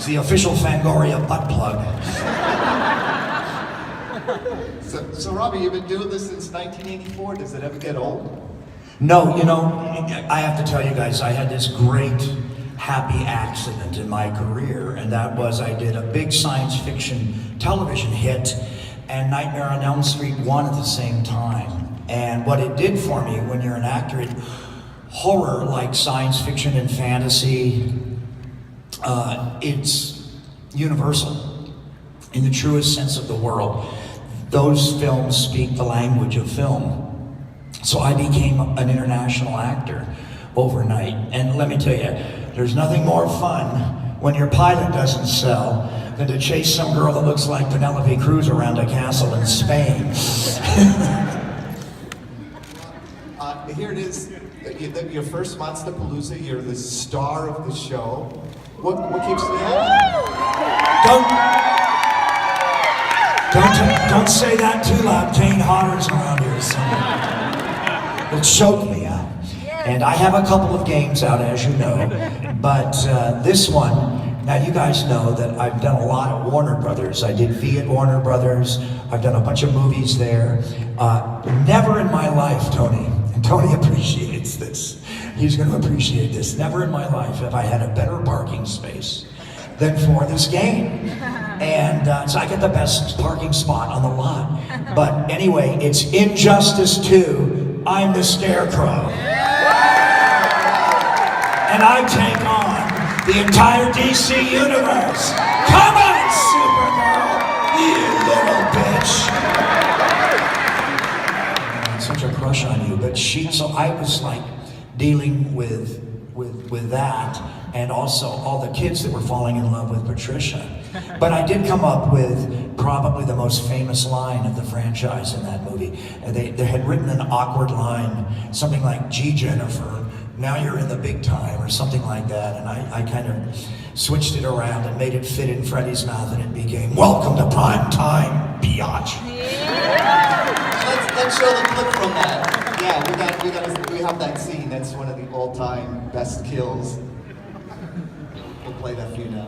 It's the official Fangoria butt plug. So Robbie, you've been doing this since 1984. Does it ever get old? No, you know, I have to tell you guys, I had this great happy accident in my career, and that was I did a big science fiction television hit and Nightmare on Elm Street 1 at the same time. And what it did for me, when you're an actor, horror, like science fiction and fantasy, it's universal in the truest sense of the world. Those films speak the language of film. So I became an international actor overnight. And let me tell you, there's nothing more fun when your pilot doesn't sell than to chase some girl that looks like Penelope Cruz around a castle in Spain. Here it is, your first Monsterpalooza. You're the star of the show. What keeps you Don't say that too loud. Jane Hodder's around here somewhere. It'll choke me out. And I have a couple of games out, as you know, but this one, now you guys know that I've done a lot at Warner Brothers. I did V at Warner Brothers. I've done a bunch of movies there. Never in my life, Tony, and Tony appreciates this. He's going to appreciate this. Never in my life have I had a better parking space than for this game. And so I get the best parking spot on the lot. But anyway, it's Injustice 2. I'm the Scarecrow. And I take on the entire DC universe. Come on, Supergirl, you little bitch. I had such a crush on you, but so I was like dealing with that, and also all the kids that were falling in love with Patricia. But I did come up with probably the most famous line of the franchise in that movie. They had written an awkward line, something like, "Gee, Jennifer, now you're in the big time," or something like that. And I kind of switched it around and made it fit in Freddy's mouth, and it became, "Welcome to prime time, biatch." Let's show the clip from that. Yeah, we have that scene. That's one of the all-time best kills. We'll play that for you now.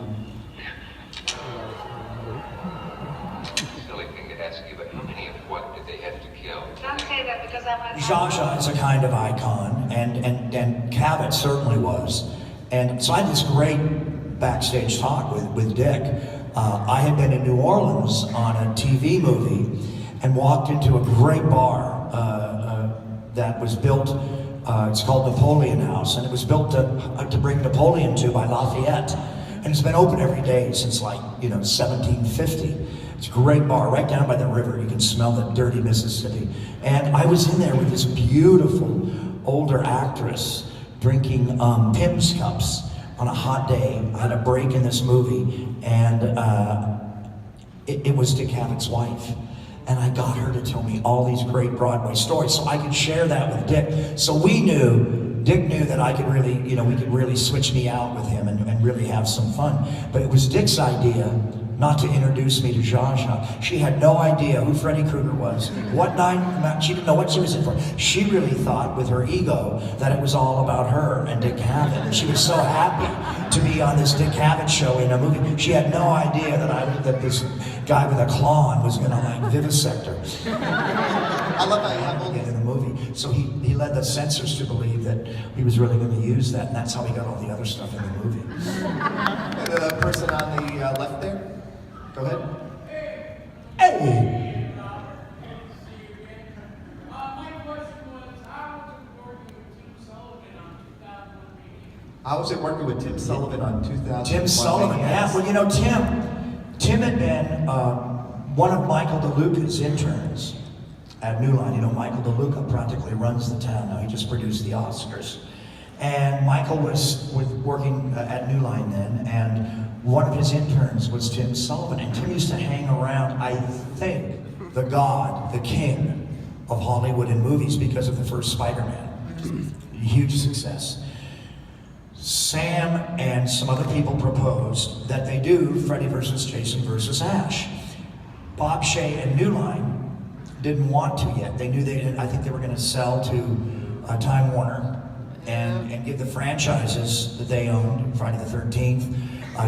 Silly thing to ask you, but how many of what did they have to kill? Don't say that because I want to. Zsa Zsa is a kind of icon, and Abbott certainly was. And so I had this great backstage talk with Dick. I had been in New Orleans on a TV movie and walked into a great bar that was built, it's called Napoleon House, and it was built to bring Napoleon to by Lafayette. And it's been open every day since 1750. It's a great bar right down by the river. You can smell the dirty Mississippi. And I was in there with this beautiful older actress drinking Pimm's cups on a hot day. I had a break in this movie, and it was Dick Cabot's wife. And I got her to tell me all these great Broadway stories so I could share that with Dick. So Dick knew that I could really, we could really switch me out with him and really have some fun. But it was Dick's idea not to introduce me to Zsa Zsa. She had no idea who Freddy Krueger was. She didn't know what she was in for. She really thought with her ego that it was all about her and Dick Cavett. And she was so happy to be on this Dick Cavett show in a movie. She had no idea that this guy with a claw on was gonna vivisect her. I love how you have all in the movie. So he led the censors to believe that he was really going to use that, and that's how he got all the other stuff in the movie. And the person on the left there? Go ahead. Hey! How was it working with Tim Sullivan on 2000? Tim Sullivan, yeah. Well, Tim had been one of Michael DeLuca's interns at New Line. Michael DeLuca practically runs the town now. He just produced the Oscars. And Michael was working at New Line then, and one of his interns was Tim Sullivan. And Tim used to hang around, I think, the god, the king of Hollywood in movies because of the first Spider-Man. Huge success. Sam and some other people proposed that they do Freddy versus Jason versus Ash. Bob Shea and New Line didn't want to yet. They knew I think they were going to sell to Time Warner and give the franchises that they owned, Friday the 13th,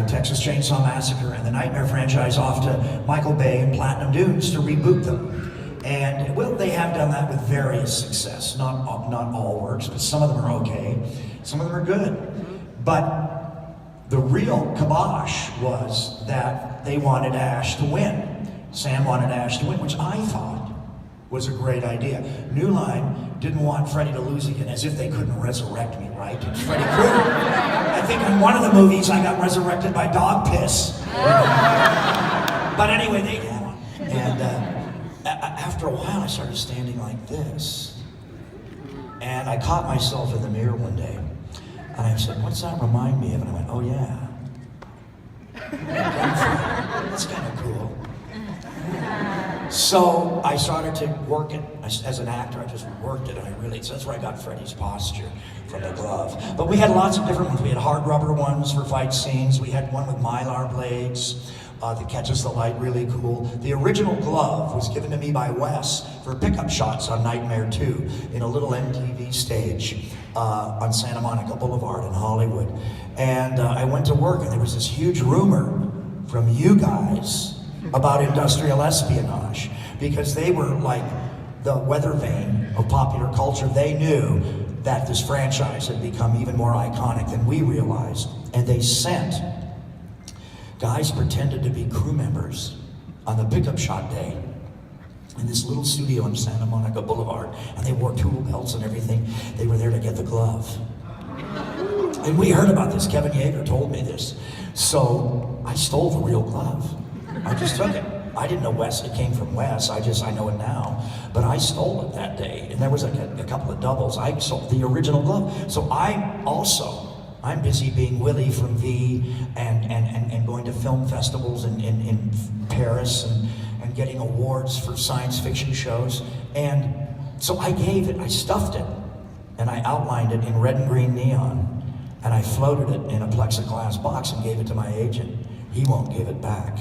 Texas Chainsaw Massacre and the Nightmare franchise off to Michael Bay and Platinum Dunes to reboot them. And well, they have done that with various success. Not all works, but some of them are okay. Some of them are good. But the real kibosh was that they wanted Ash to win. Sam wanted Ash to win, which I thought was a great idea. New Line didn't want Freddy to lose again, as if they couldn't resurrect me, right? It's Freddy Krueger. I think in one of the movies I got resurrected by dog piss. But anyway, they did. And after a while, I started standing like this. And I caught myself in the mirror one day. And I said, what's that remind me of? And I went, oh yeah. That's kind of cool. So I started to work it as an actor. I just worked it, and so that's where I got Freddy's posture from the glove. But we had lots of different ones. We had hard rubber ones for fight scenes. We had one with mylar blades that catches the light, really cool. The original glove was given to me by Wes for pickup shots on Nightmare 2 in a little MTV stage on Santa Monica Boulevard in Hollywood. And I went to work, and there was this huge rumor from you guys about industrial espionage, because they were like the weather vane of popular culture. They knew that this franchise had become even more iconic than we realized, and they sent guys pretended to be crew members on the pickup shot day in this little studio on Santa Monica Boulevard, and they wore tool belts and everything. They were there to get the glove. And we heard about this. Kevin Yeager told me this. So I stole the real glove. I just took it. I didn't know Wes. It came from Wes. I know it now. But I stole it that day. And there was like a couple of doubles. I stole the original glove. So I'm busy being Willie from V and going to film festivals in Paris and getting awards for science fiction shows. And so I stuffed it, and I outlined it in red and green neon, and I floated it in a plexiglass box and gave it to my agent. He won't give it back.